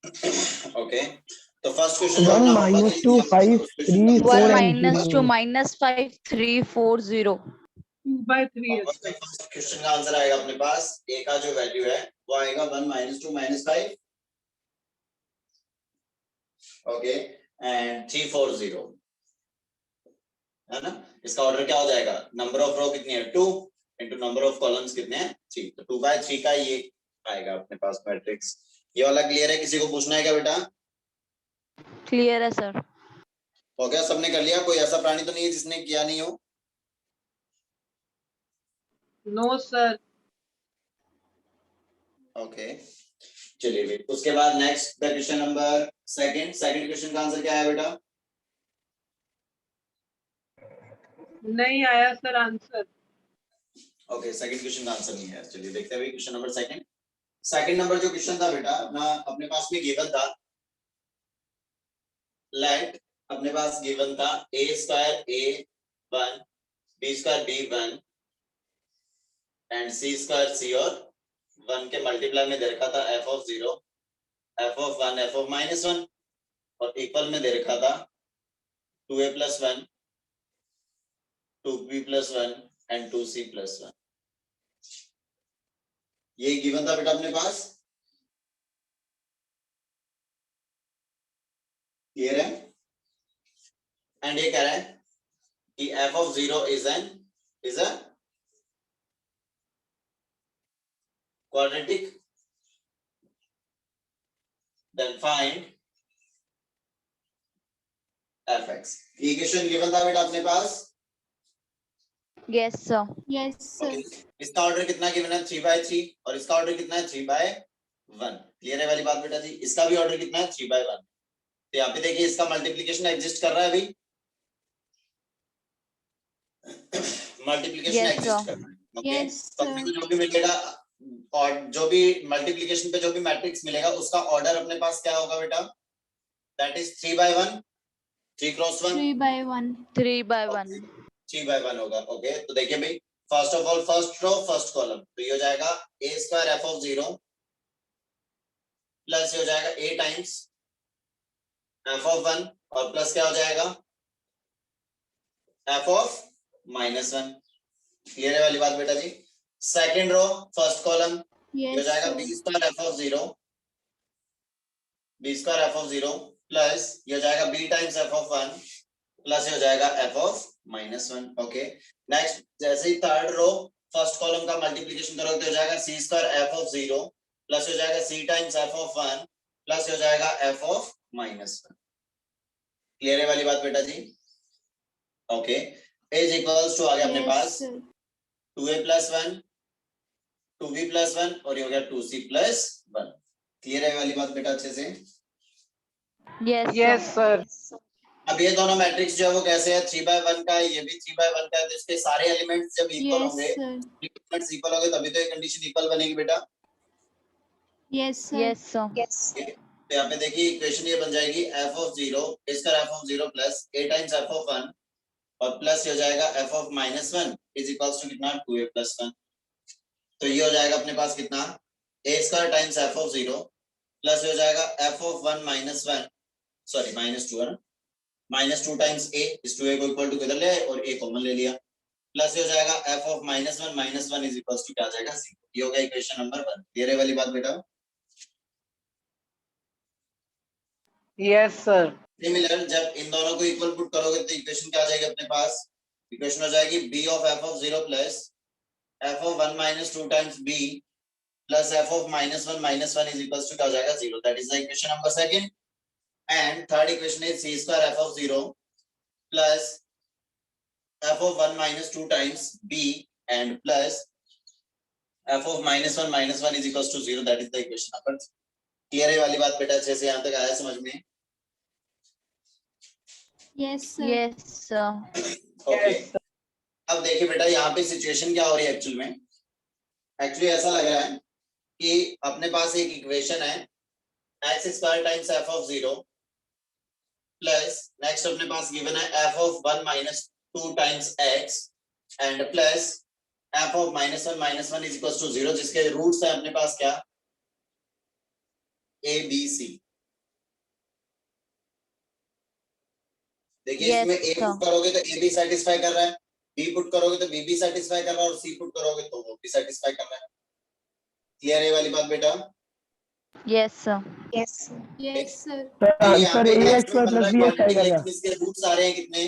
Okay, तो first question 1 minus 2 5 3 1 4 and minus 2 0. minus 5 3 4 0. 2/3 है। First question का आंसर आएगा अपने पास, ए का जो वैल्यू है वो आएगा 1 minus 2 minus 5, ओके, एंड 3 4 0, है ना। इसका ऑर्डर क्या हो जाएगा, नंबर ऑफ रो कितनी है 2 इंटू नंबर ऑफ कॉलम्स कितने हैं 3, तो 2/3 का ये आएगा अपने पास मैट्रिक्स। ये वाला क्लियर है, किसी को पूछना है क्या बेटा? क्लियर है सर। हो गया, सबने कर लिया? कोई ऐसा प्राणी तो नहीं है जिसने किया नहीं हो? No sir. ओके, चलिए उसके बाद next the question number second question का आंसर क्या है बेटा? नहीं आया sir answer. Okay, second question का आंसर नहीं है। चलिए देखते हैं क्वेश्चन नंबर सेकंड नंबर जो क्वेश्चन था बेटा ना, अपने पास में गिवन था, लेट अपने पास गिवन था a square a1 b square b1 and c square c, और 1 के मल्टीप्लाई में दे रखा था f of 0 f of 1 f of -1, और इक्वल में दे रखा था 2a + 1 2b + 1 एंड 2c + 1। ये गिवन था बेटा अपने पास, क्लियर है। एंड ये कह रहा है कि f of 0 is a quadratic, then find fx। ये क्वेश्चन गिवन था बेटा अपने पास। Yes sir. Yes sir. इसका ऑर्डर कितना गिवन है 3/3, और इसका ऑर्डर कितना है 3/1। क्लियर है वाली बात बेटा जी? इसका भी ऑर्डर कितना है 3/1। तो यहाँ पे देखिए इसका मल्टीप्लीकेशन एग्जिस्ट कर रहा है अभी, मल्टीप्लीकेशन Yes, एग्जिस्ट sir. कर रहा है। ओके, Yes, तो sir. अपने को जो भी मिलेगा और जो भी मल्टीप्लीकेशन पे जो भी मैट्रिक्स मिलेगा उसका ऑर्डर अपने पास क्या होगा बेटा? That is 3/1, 3 cross 1, 3/1। 3/1. 3/1 होगा। ओके, तो देखिए भाई, first of all first row first column, तो ये हो जाएगा a square f of 0 plus ये हो जाएगा a टाइम्स f ऑफ 1, और प्लस क्या हो जाएगा f ऑफ -1। क्लियर है वाली बात बेटा जी? सेकंड रो फर्स्ट कॉलम, ये हो Yes, जाएगा sir. b square f of 0 plus ये हो जाएगा b times f of 1 plus ये हो जाएगा f ऑफ -1। ओके, नेक्स्ट जैसे ही थर्ड रो फर्स्ट कॉलम का मल्टीप्लिकेशन करोगे तो हो जाएगा c square f of 0 plus हो जाएगा c times f of 1 plus हो जाएगा f ऑफ -1। क्लियर है वाली बात बेटा जी? ओके, इज इक्वल्स टू आ गया अपने Yes, पास sir. 2a + 1 2b + 1 और ये हो गया 2c + 1। क्लियर है वाली बात बेटा अच्छे से? Yes, yes sir. सर। अब ये दोनों मैट्रिक्स जो है वो कैसे है, 3/1 का है, ये भी 3/1 का है, तो इसके सारे एलिमेंट्स जब इक्वल Yes, होंगे, sir. एलिमेंट्स इक्वल होंगे तभी तो ये कंडीशन इक्वल बनेगी बेटा। Yes, sir. Yes, sir. तो यहाँ पे देखिए इक्वेशन ये बन जाएगी f ऑफ 0 इसका f of 0 plus a times f of 1 और प्लस ये हो जाएगा f of -1 is equals to कितना 2a + 1। तो ये हो जाएगा अपने पास कितना a square times f of 0 plus ये हो जाएगा f ऑफ 1 -1 सॉरी -2 है ना, -2 टाइम्स a, इस 2a को इक्वल टू किधर ले आए और a कॉमन ले लिया, प्लस ये हो जाएगा f of -1 is equals to क्या आ जाएगा 0। ये हो गया इक्वेशन नंबर 1। क्लियर है वाली बात बेटा? Yes sir. सिमिलर जब इन दोनों को इक्वल पुट करोगे तो इक्वेशन क्या आ जाएगी अपने पास? इक्वेशन हो जाएगी b of f of 0 plus f of 1 - 2 times b plus f of -1 is equals to क्या हो जाएगा 0। That is the equation number second. And third equation is c square f of 0 plus f of 1 - 2 times b and plus f of -1 is equals to 0। That is the equation number. Clear है वाली बात बेटा अच्छे से यहां तक आया समझ में? Yes, sir. Yes, sir. Okay, अब देखिए बेटा यहाँ पे सिचुएशन क्या हो रही है एक्चुअल में। एक्चुअली ऐसा लग रहा है कि अपने पास एक इक्वेशन है x square times f of 0 plus next अपने पास गिवन है f of 1 - 2 times x and plus f of -1 is equals to 0, जिसके रूट्स है अपने पास क्या a b c। देखिए Yes, इसमें ए sir. पुट करोगे तो ए भी सेटिस्फाई कर रहा है, बी पुट करोगे तो बी भी सेटिस्फाई कर रहा है, और सी पुट करोगे तो वो भी सेटिस्फाई कर रहा है। क्लियर है ये वाली बात बेटा? Yes, sir. Yes, sir. Sir तो ये यहाँ आंसर पे ए x एक्स में वाई बन प्लस रहा है बी एक्स क्वाड्रेटिक, आएगा क्या? लेकिन इसके रूट्स आ रहे हैं कितने?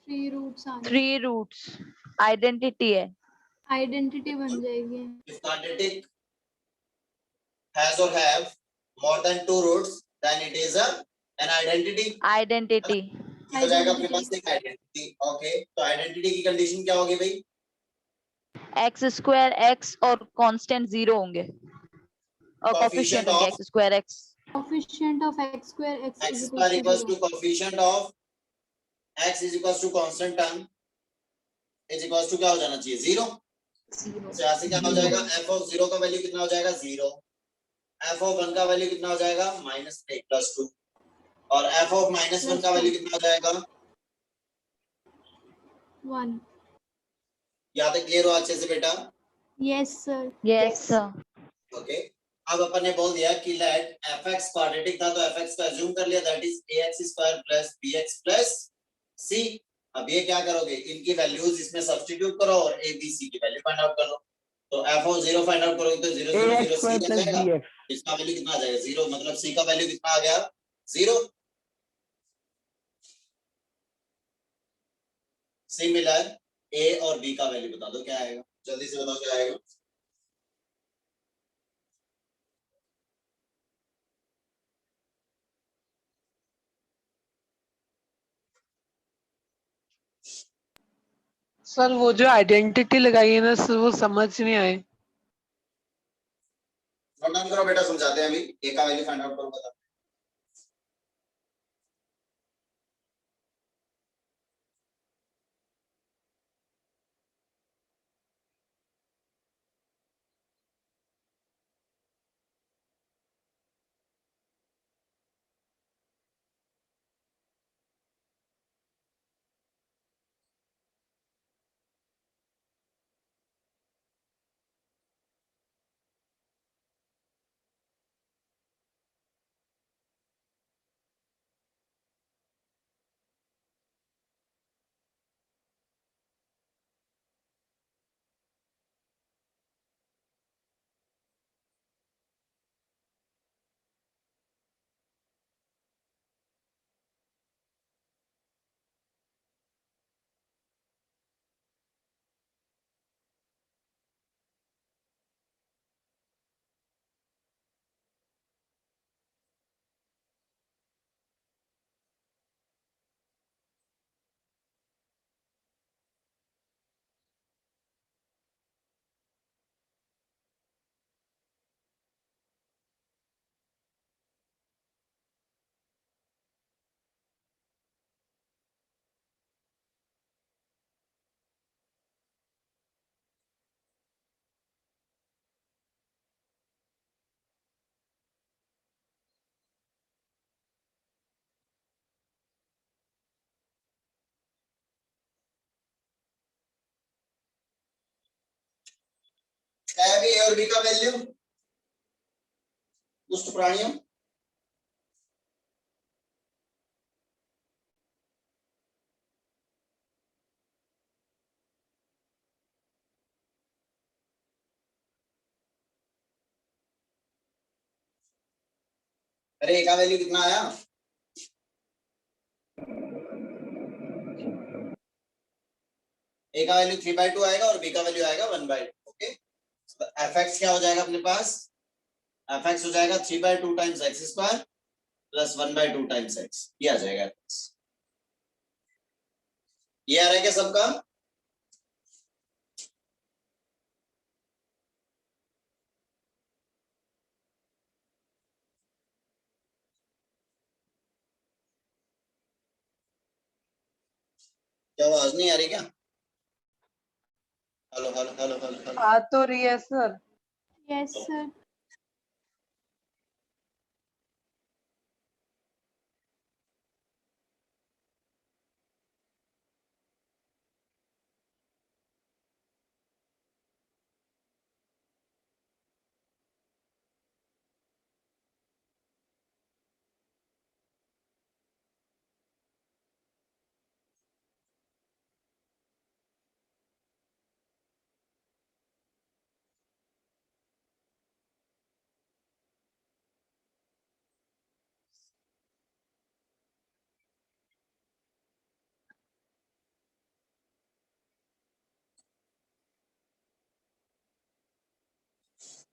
3 रूट्स आ 3 roots. Identity है. आइडेंटिटी बन जाएगी. If quadratic has or have more than two roots, then it is an identity. Identity. ये हो जाएगा अपने Identity. पास एक आइडेंटिटी। ओके, तो आइडेंटिटी की कंडीशन क्या होगी भाई? X square X और constant 0 होंगे. और Coefficient coefficient होंगे of X square X. Coefficient of x square x x is square equals to equals to 0. coefficient of x is equals to constant term is equals to क्या हो जाना चाहिए? 0। तो यहाँ से क्या हो जाएगा? f of 0 का वैल्यू कितना हो जाएगा? 0। f of 1 का वैल्यू कितना हो जाएगा? -1 + 2। और f of -1 का वैल्यू कितना हो जाएगा? 1. यहाँ तक क्लियर हो अच्छे से बेटा? Yes, sir. Yes, sir. Okay, अब अपन ने बोल दिया कि लेट fx क्वाड्रेटिक था तो fx का अज्यूम कर लिया, that is ax² + bx + c। अब ये क्या करोगे? इनकी वैल्यूज इसमें सब्स्टिट्यूट करो और a b c की वैल्यू फाइंड आउट करो। तो f of 0 फाइंड आउट करोगे तो 0 ए 0 एक्स 0 वाई c आ प्लस जाएगा। B x. इसका वैल्यू कितना आ जाएगा? 0। मतलब c का वैल्यू कितना आ गया? 0। सिमिलर a और b का वैल्यू बता दो क्या आएगा? जल्दी से बताओ क्या आएगा? सर वो जो आइडेंटिटी लगाई है ना सर, वो समझ नहीं आए। नोट डाउन करो बेटा, समझाते हैं अभी। a का वैल्यू फाइंड आउट करो, बता। a और b का वैल्यू दुष्ट प्राणियों। अरे a का वैल्यू कितना आया? a का वैल्यू 3/2 आएगा और b का वैल्यू आएगा 1/2। ओके, तो fx क्या हो जाएगा अपने पास? fx हो जाएगा 3/2 टाइम्स x² + 1/2 टाइम्स x। ये आ जाएगा fx। ये आ रहा है क्या सबका? क्या आवाज नहीं आ रही क्या? Hello hello hello hello hello. आ तो रही है सर। Yes, sir.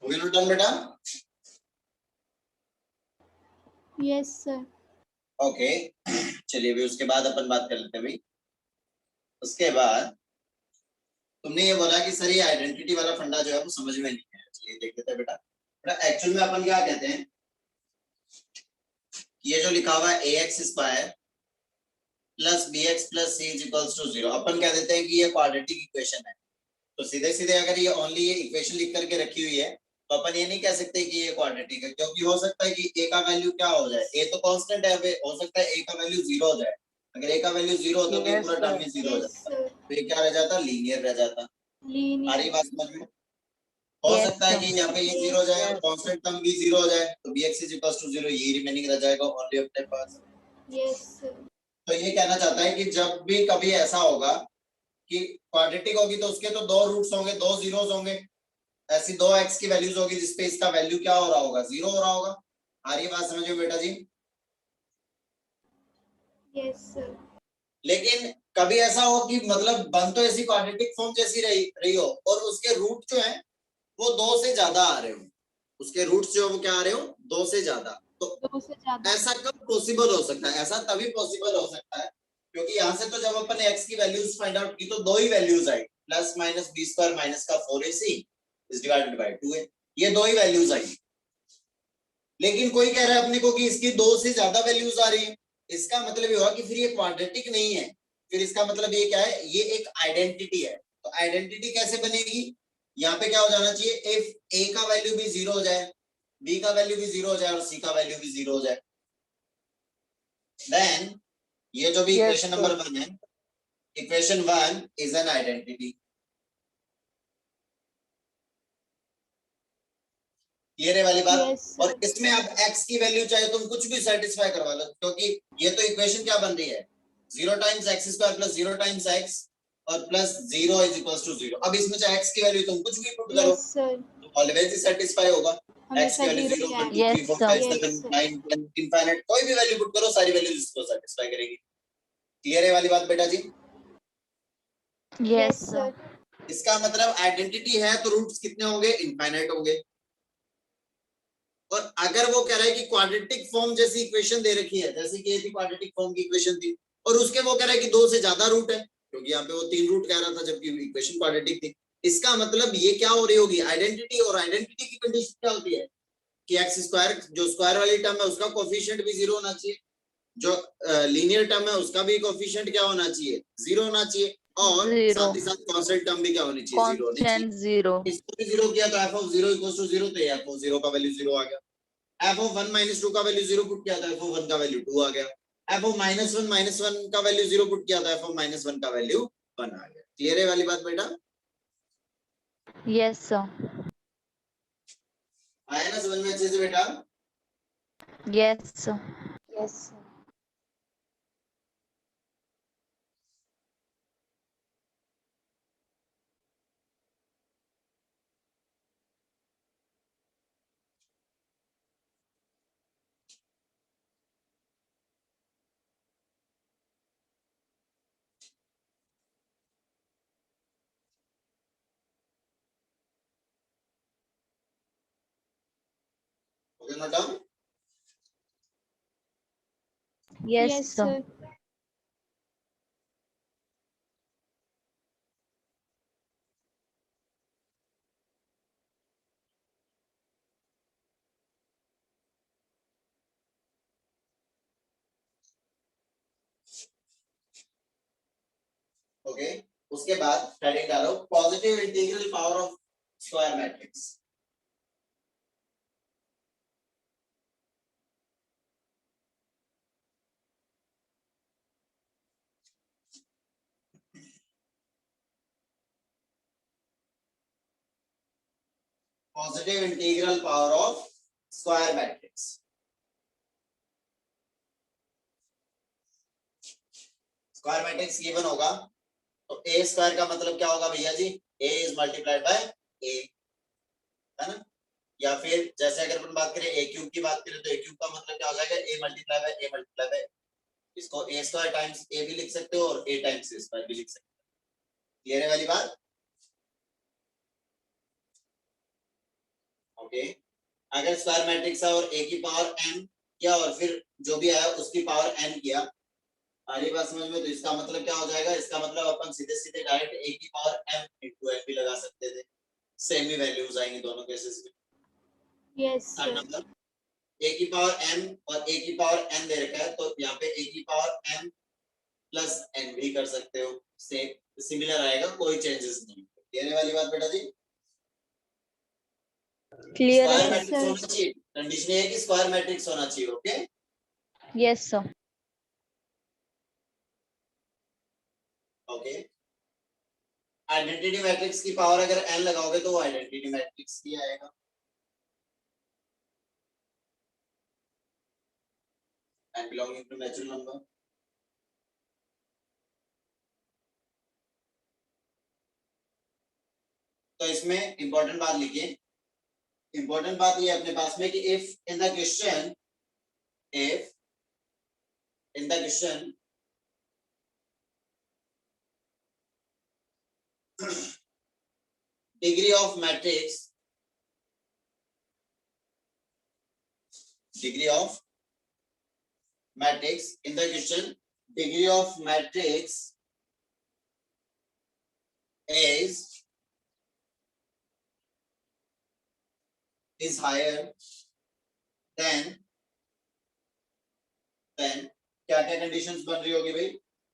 हो गया नोट डाउन बेटा? Yes, sir. ओके चलिए अभी उसके बाद अपन बात कर लेते हैं भाई। उसके बाद तुमने ये बोला कि सर ये आइडेंटिटी वाला फंडा जो है वो समझ में नहीं है। चलिए देख लेते हैं बेटा। बेटा एक्चुअल में अपन क्या कहते हैं, ये जो लिखा हुआ है ax square plus bx plus c is equals to 0, अपन कह देते हैं कि ये क्वाड्रेटिक इक्वेशन है। तो सीधे सीधे अगर ये ओनली ये इक्वेशन लिख करके रखी हुई है तो अपन ये नहीं कह सकते कि ये क्वाड्रेटिक है, क्योंकि हो सकता है कि a का वैल्यू क्या हो जाए, a तो कांस्टेंट है, हो सकता है a का वैल्यू 0 हो जाए। अगर a का वैल्यू 0 हो तो ये Yes, पूरा टर्म sir. ही 0 हो Yes, जाता, sir. तो ये क्या रह जाता, लीनियर रह जाता। Linear. सारी बात समझ में? हो Yes, सकता है sir. कि यहाँ पे ये 0 हो जाए और कांस्टेंट टर्म भी 0 हो जाए, तो bx इज इक्वल्स टू 0 ये रिमेनिंग रह जाएगा ओनली अपने पास। Yes, sir. तो ये कहना चाहता है कि जब भी कभी ऐसा होगा कि क्वाड्रेटिक होगी तो उसके तो दो रूट्स होंगे, दो जीरोस होंगे, ऐसी दो x की वैल्यूज होगी जिसपे इसका वैल्यू क्या हो रहा होगा, 0 हो रहा होगा। आ रही है बात समझ में बेटा जी? Yes, sir. लेकिन कभी ऐसा हो कि मतलब बन तो ऐसी क्वाड्रेटिक फॉर्म जैसी रही हो और उसके रूट जो है वो 2 से ज्यादा आ रहे हो, उसके रूट्स जो है वो क्या आ रहे हो, 2 से ज्यादा। तो 2 से ज्यादा. ऐसा कब पॉसिबल हो सकता है? ऐसा तभी पॉसिबल हो सकता है क्योंकि यहाँ से तो जब अपन ने x की वैल्यूज फाइंड आउट की तो दो ही वैल्यूज आई, plus minus b square minus का 4ac is divided by 2a, ये दो ही वैल्यूज आई। लेकिन कोई कह रहा है अपने को कि इसकी 2 से ज्यादा वैल्यूज आ रही है, इसका मतलब ये हुआ कि फिर ये क्वाड्रेटिक नहीं है, फिर इसका मतलब ये क्या है, ये एक आइडेंटिटी है। तो आइडेंटिटी कैसे बनेगी, यहाँ पे क्या हो जाना चाहिए, इफ a का वैल्यू भी 0 हो जाए, b का वैल्यू भी 0 हो जाए और c का वैल्यू भी 0 हो जाए, देन ये जो भी Yes, इक्वेशन sir. नंबर 1 है, equation 1 is an identity. Clear है वाली बात? Yes, sir. और इसमें अब x की वैल्यू चाहे तुम कुछ भी सेटिस्फाई करवा लो, क्योंकि ये तो इक्वेशन क्या बन रही है, 0 times x square plus 0 times x और प्लस 0 इज इक्वल्स टू 0। अब इसमें चाहे x की वैल्यू तुम कुछ भी पुट करो Yes, sir. तो ऑलवेज ही सेटिस्फाई होगा। x की हमेशा वैल्यू 0 0 ही 1 2 आएगा. 3 Yes, 4 sir. 5 Yes, 7 sir. 9 10 infinite, कोई भी वैल्यू पुट करो सारी वैल्यूज इसको सेटिस्फाई करेगी। क्लियर है वाली बात बेटा जी? Yes, sir. इसका मतलब आइडेंटिटी है तो रूट्स कितने होंगे, इनफाइनाइट होंगे। और अगर वो कह रहा है कि क्वाड्रेटिक फॉर्म जैसी इक्वेशन दे रखी है, जैसे कि ये थी क्वाड्रेटिक फॉर्म की इक्वेशन थी और उसके वो कह रहा है कि 2 से ज्यादा रूट है, क्योंकि यहाँ पे वो 3 रूट कह रहा था जबकि इक्वेशन क्वाड्रेटिक थी, इसका मतलब ये क्या हो रही होगी, आइडेंटिटी। और आइडेंटिटी की कंडीशन क्या होती है कि एक्स स्क्वायर जो स्क्वायर वाली टर्म है उसका कोफिशिएंट भी 0 होना चाहिए, जो लीनियर टर्म है उसका भी कोफिशिएंट क्या होना चाहिए, 0 होना चाहिए, और 0. साथ ही साथ कांस्टेंट टर्म भी क्या होनी चाहिए, 0 होनी चाहिए। Constant 0. इसको भी 0 किया तो f of 0 इक्वल्स टू 0, तो f of 0 का वैल्यू 0 आ गया। f of 1 minus 2 का वैल्यू 0 पुट किया तो f of 1 का वैल्यू 2 आ गया। f of minus 1 का वैल्यू 0 पुट किया तो f of minus 1 का वैल्यू 1 आ गया। क्लियर है वाली बात बेटा? Yes, sir. आया ना समझ में अच्छे से बेटा? Yes, sir. Yes, sir. Okay madam? Yes, Yes, sir. sir. Okay उसके बाद हेडिंग डालो positive integral power of square matrix. Positive integral power of square matrix. Square matrix given होगा तो ए स्क्वायर का मतलब क्या होगा भैया जी, ए इज मल्टीप्लाइड बाय ए, है ना? या फिर जैसे अगर अपन बात करें ए क्यूब की बात करें तो ए क्यूब का मतलब क्या हो जाएगा, A multiply by A multiply by. इसको ए स्क्वायर टाइम्स ए भी लिख सकते हो और ए टाइम्स ए स्क्वायर भी लिख सकते हो। क्लियर है वाली बात? ओके अगर स्क्वायर मैट्रिक्स है और a की पावर n किया और फिर जो भी आया उसकी पावर n किया, आ रही बात समझ में? तो इसका मतलब क्या हो जाएगा? इसका मतलब अपन सीधे सीधे डायरेक्ट a की पावर m इंटू n भी लगा सकते थे, सेम ही वैल्यूज आएंगे दोनों केसेस में। Yes, third sir. Number a की पावर m और a की पावर n दे रखा है, तो यहाँ पे a की पावर m प्लस n भी कर सकते हो, सेम सिमिलर आएगा, कोई चेंजेस नहीं। ये वाली बात बेटा जी क्लियर स्क्वायर है? Yes, matrix sir. होना चाहिए, कंडीशन ये है कि स्क्वायर मैट्रिक्स होना चाहिए। Okay yes sir. Okay identity matrix की पावर अगर n लगाओगे तो वो आइडेंटिटी मैट्रिक्स ही आएगा। n belonging to natural number। तो इसमें इंपॉर्टेंट बात लिखिए, इंपॉर्टेंट बात ये अपने पास में कि if in the question, if in the question degree of matrix, degree of matrix in the question, degree of matrix is higher than क्या क्या कंडीशंस बन रही होगी भाई?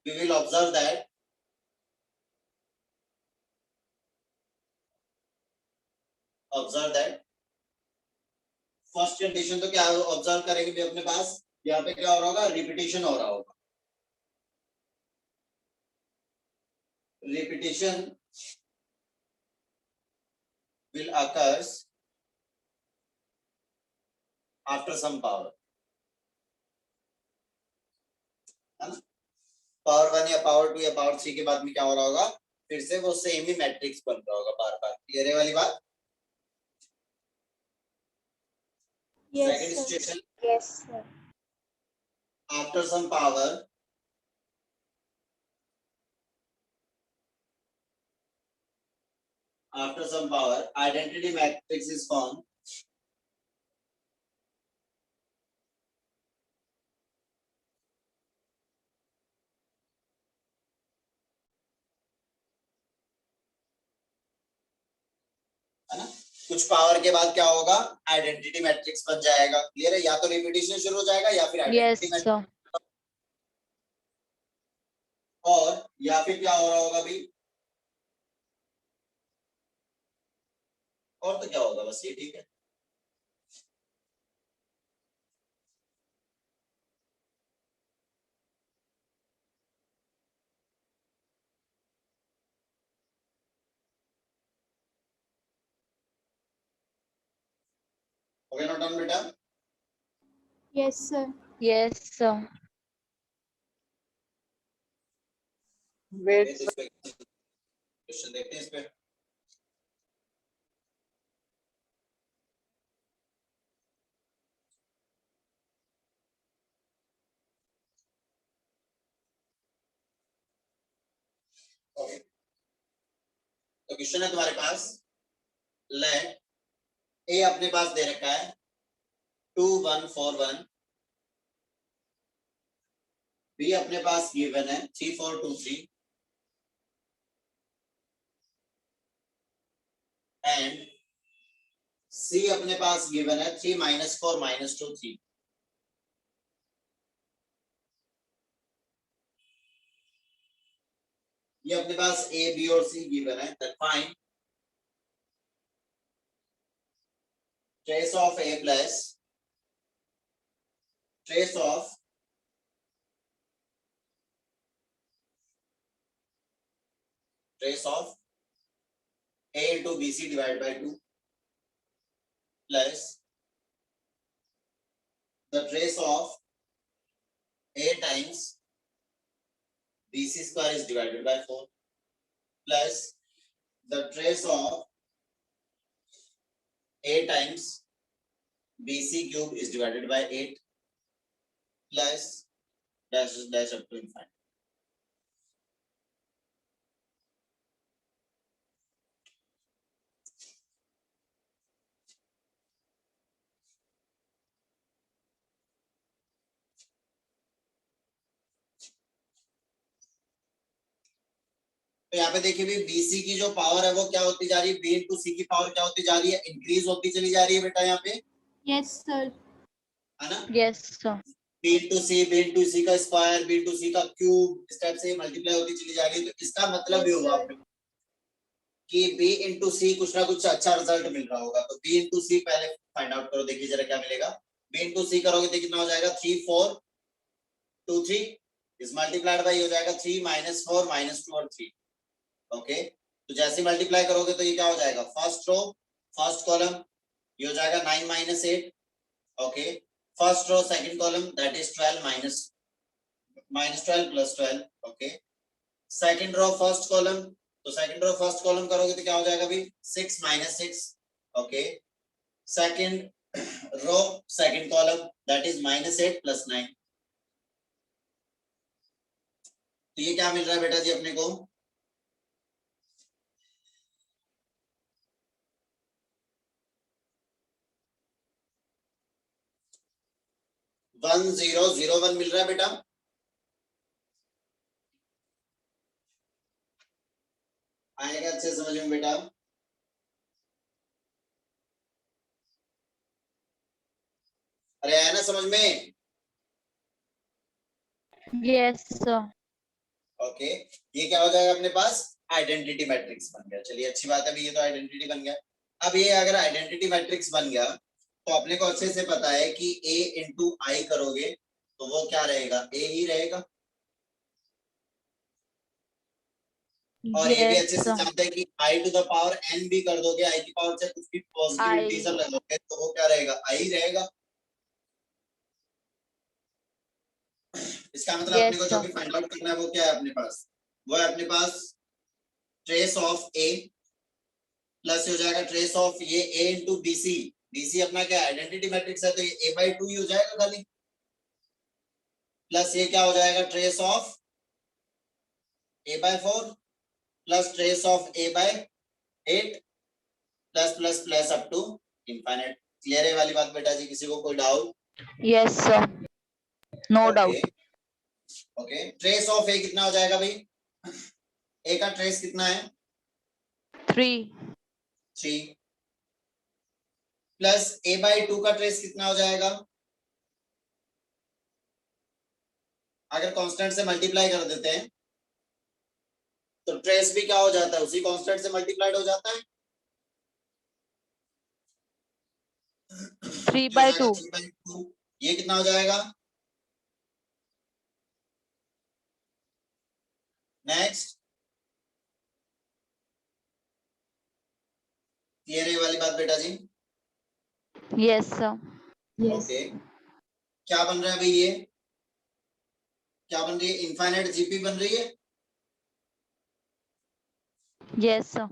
we will observe that first condition तो क्या ऑब्जर्व करेंगे भी अपने पास, यहाँ पे क्या हो रहा होगा? रिपीटिशन हो रहा होगा, repetition will occurs after some power, है ना? पावर 1 या पावर 2 या पावर 3 के बाद में क्या हो रहा होगा? फिर से वो सेम ही मैट्रिक्स बन रहा होगा बार बार। क्लियर है वाली बात? Yes, second sir. Situation, Yes, sir. after some power, after some power identity matrix is formed है ना? कुछ पावर के बाद क्या होगा? आइडेंटिटी मैट्रिक्स बन जाएगा। क्लियर है? या तो रिपीटिशन शुरू हो जाएगा या फिर यस आइडेंटिटी मैट्रिक्स, सर। और या फिर क्या हो रहा होगा भाई? और तो क्या होगा? बस ये ठीक है। हो गया नोट डाउन बेटा? Yes, sir. Yes sir. Wait इस पे क्वेश्चन देखते हैं इस पे। ओके तो क्वेश्चन है तुम्हारे पास, लेट ए अपने पास दे रखा है 2141, बी अपने पास गिवन है 3423 एंड सी अपने पास गिवन है 3 -4 -2 3। ये अपने पास ए बी और सी गिवन है, that find trace of a plus trace of a into bc divided by 2 plus the trace of a times bc square is divided by 4 plus the trace of a times bc cube is divided by 8 plus dash dash up to infinity। तो यहाँ पे देखिए भी BC की जो power है वो क्या होती जा रही है, B into C की पावर क्या होती जा रही है, इंक्रीज होती चली जा रही है बेटा यहाँ पे, Yes, sir. है ना। Yes, sir. B into C का स्क्वायर, B into C का क्यूब, इस टाइप से मल्टीप्लाई होती चली जा रही है। तो इसका मतलब ये Yes, होगा sir. कि B into C कुछ ना कुछ अच्छा रिजल्ट मिल रहा होगा। तो B into C पहले फाइंड आउट करो, देखिए जरा क्या मिलेगा। B into C करोगे तो कितना हो जाएगा, 3 4 2 3 इस मल्टीप्लाइड बाय हो जाएगा 3 -4 -2 और 3। ओके, तो जैसे मल्टीप्लाई करोगे तो ये क्या हो जाएगा, फर्स्ट रो फर्स्ट कॉलम ये हो जाएगा 9 -8। Okay, first row second column that is 12 -12 plus 12। Okay, second row first column, तो सेकंड रो फर्स्ट कॉलम करोगे तो क्या हो जाएगा भाई, 6 -6। Okay, second row second column that is -8 plus 9। तो ये क्या मिल रहा है बेटा जी अपने को, 1001 मिल रहा है बेटा। आएगा अच्छे समझ में बेटा। अरे आया ना समझ में। Yes, sir. ओके, ये क्या हो जाएगा अपने पास, आइडेंटिटी मैट्रिक्स बन गया। चलिए अच्छी बात है भी, ये तो आइडेंटिटी बन गया। अब ये अगर आइडेंटिटी मैट्रिक्स बन गया तो अपने को अच्छे से पता है कि A into I करोगे तो वो क्या रहेगा, A ही रहेगा। और ये भी Yes, अच्छे से sir. जानते हैं कि I to the power n भी कर दोगे, I की पावर से कुछ भी पॉजिटिव I. इंटीजर लगोगे तो वो क्या रहेगा, I ही रहेगा। इसका मतलब अपने Yes, को जो sir. भी फाइंड आउट करना है वो क्या है अपने पास, वो है अपने पास ट्रेस ऑफ A प्लस हो जाएगा ट्रेस ऑफ ये A इंटू BC। BC अपना क्या आइडेंटिटी मैट्रिक्स है तो ये A/2 ही हो जाएगा खाली, प्लस ये क्या हो जाएगा trace of A/4 plus trace of A/8 plus plus plus up to infinite. Clear है वाली बात बेटा जी, किसी को कोई doubt? Yes, sir. No doubt. Okay okay, trace of A कितना हो जाएगा भाई, A का ट्रेस कितना है 3. 3 प्लस A/2 का ट्रेस कितना हो जाएगा, अगर कांस्टेंट से मल्टीप्लाई कर देते हैं तो ट्रेस भी क्या हो जाता है, उसी कांस्टेंट से मल्टीप्लाइड हो जाता है। 3/2. 3/2 ये कितना हो जाएगा, नेक्स्ट क्लियर है ये वाली बात बेटा जी। Yes, sir. Yes. ओके, क्या बन रहा है भाई, ये क्या बन रही है, इनफाइनाइट जीपी बन रही है। Yes, sir.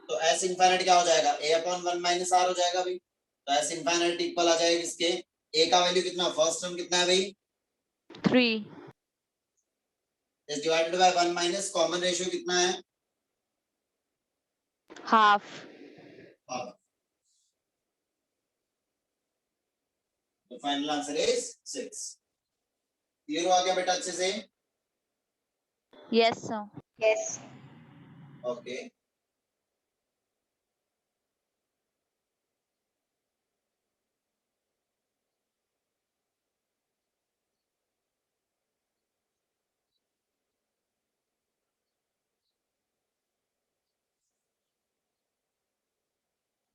तो एस इनफाइनाइट क्या हो जाएगा, A/1 माइनस आर हो जाएगा भाई। तो एस इनफाइनाइट इक्वल आ जाएगा किसके, ए का वैल्यू कितना, फर्स्ट टर्म कितना है भाई 3. Is divided by 1 minus common ratio कितना है, Half. हाँ। तो फाइनल आंसर इज 6। क्लियर हो गया बेटा अच्छे से। Yes, sir. Yes. ओके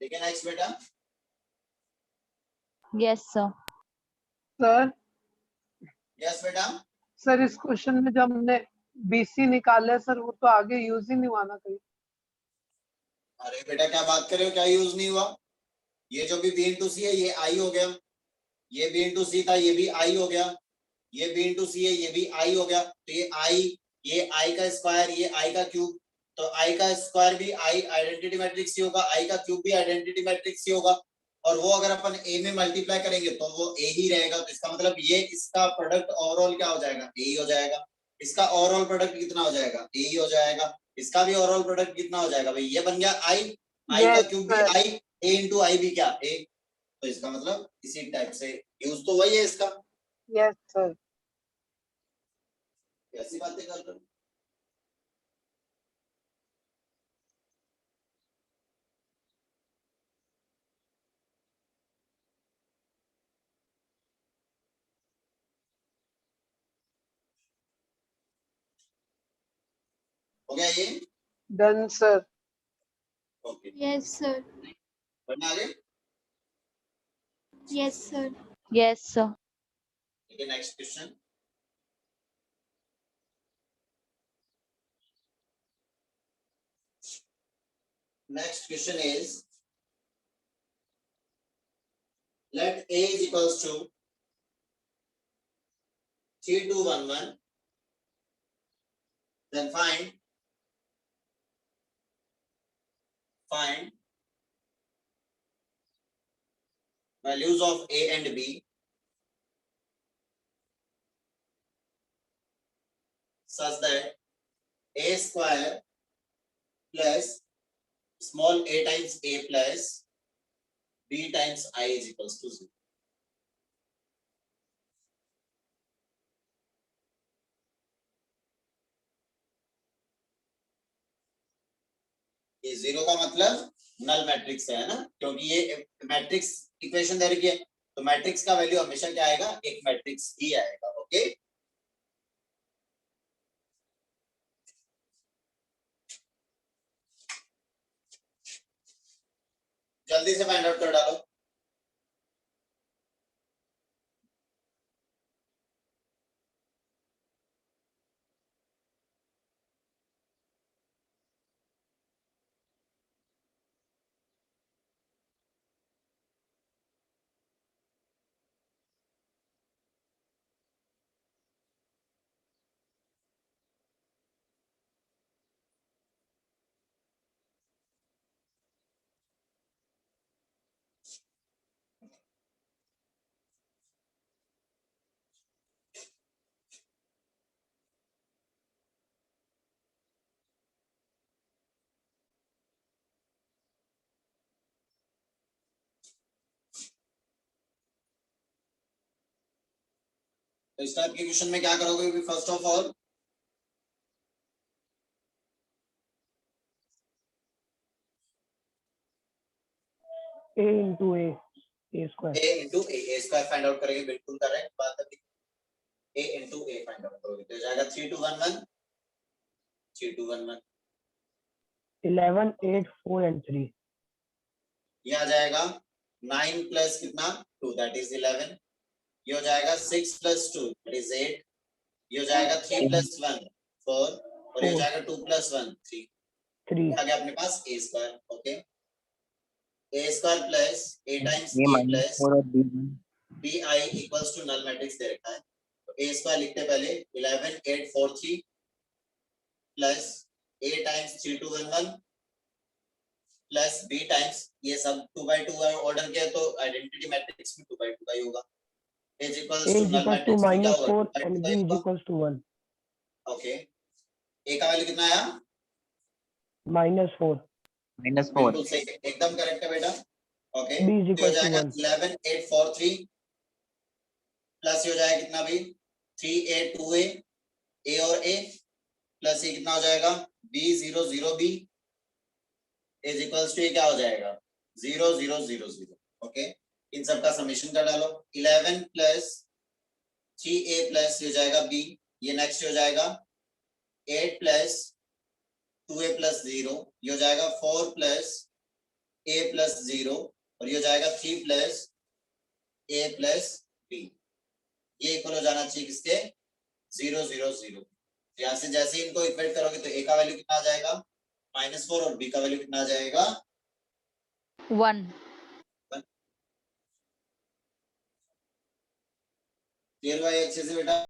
ठीक है, नेक्स्ट बेटा। Yes, sir. सर यस बेटा, सर इस क्वेश्चन में जब हमने BC निकाला है सर, वो तो आगे यूज ही नहीं हुआ ना कहीं। अरे बेटा क्या बात कर रहे हो, क्या यूज नहीं हुआ, ये जो भी B into C है ये I हो गया, ये B into C था ये भी I हो गया, ये B into C है ये भी I हो गया। तो ये I का स्क्वायर ये I का क्यूब, तो I का स्क्वायर भी I आइडेंटिटी मैट्रिक्स ही होगा, I का क्यूब भी आइडेंटिटी मैट्रिक्स ही होगा। और वो अगर अपन A में मल्टीप्लाई करेंगे तो वो A ही रहेगा। तो इसका मतलब ये इसका प्रोडक्ट ओवरऑल क्या हो जाएगा, A ही हो जाएगा। इसका ओवरऑल प्रोडक्ट कितना हो जाएगा, A ही हो जाएगा। इसका भी ओवरऑल प्रोडक्ट कितना हो जाएगा भाई, ये बन गया I का क्यूब भी I, A into I भी क्या A। तो इसका मतलब इसी टाइप से यूज तो वही है इसका। Yes sir. कैसी बातें कर रहे हो। गया ये? Done sir. Okay, Yes, sir. बढ़िया आगे। Yes, sir. Yes, sir. ठीक है, next question. Next question is, let A is equals to 3211, then find values of A and B such that A square plus small a times A plus B times I is equals to 0. ये zero का मतलब null matrix है ना, क्योंकि ये matrix equation दे रखी है, तो मैट्रिक्स का वैल्यू हमेशा क्या आएगा? एक मैट्रिक्स ही आएगा। ओके, जल्दी से फाइंड आउट कर डालो। तो इस टाइप के क्वेश्चन में क्या करोगे? First of all A into A square. a into a square find out करेंगे, बिल्कुल करेक्ट बात है। a into a find out करोगे तो जाएगा 3211 3211, 11, 8, 4 and 3. ये आ जाएगा 9 प्लस कितना 2 दैट इज 11, ये हो जाएगा 6 प्लस 2 दैट इज 8, ये हो जाएगा 3 प्लस 1 4, और ये हो जाएगा 2 प्लस 1 3, 3. आ गया अपने पास a square. Okay, a square plus a times ये a माइनस प्लस 4 और b bi equals to null matrix दे रखा है, तो a स्क्वायर लिखते पहले 11 8 4 3 plus a times 3211 plus b times, ये सब 2 by 2 है ऑर्डर के, तो आइडेंटिटी मैट्रिक्स में 2 by 2 का ही होगा। a is A equals to is null equals to matrix में क्या minus होगा? 4 2 by 2 and का B ही is होगा। equals to 1. ओके, a का वैल्यू कितना आया? -4. -4 बिल्कुल सही, एकदम करेक्ट है बेटा। ओके, B is तो हो equals to जाएगा 1. 11 8 4 3 प्लस ये हो जाएगा कितना भी 3 a 2 a और a प्लस ये कितना हो जाएगा b 0 0 b is equals to ये क्या हो जाएगा 0 0 0 0। ओके, इन सब का समेशन कर डालो, 11 प्लस 3a प्लस ये हो जाएगा b, ये नेक्स्ट हो जाएगा 8 प्लस 2a प्लस 0, ये हो जाएगा 4 प्लस a प्लस 0, और ये हो जाएगा 3 प्लस a प्लस b, ये इक्वल हो जाना चाहिए किसके 0 0 0। यहाँ से जैसे इनको इक्वेट करोगे तो a का वैल्यू कितना आ जाएगा -4 और b का वैल्यू कितना आ जाएगा 1. क्लियर हुआ ये अच्छे से बेटा?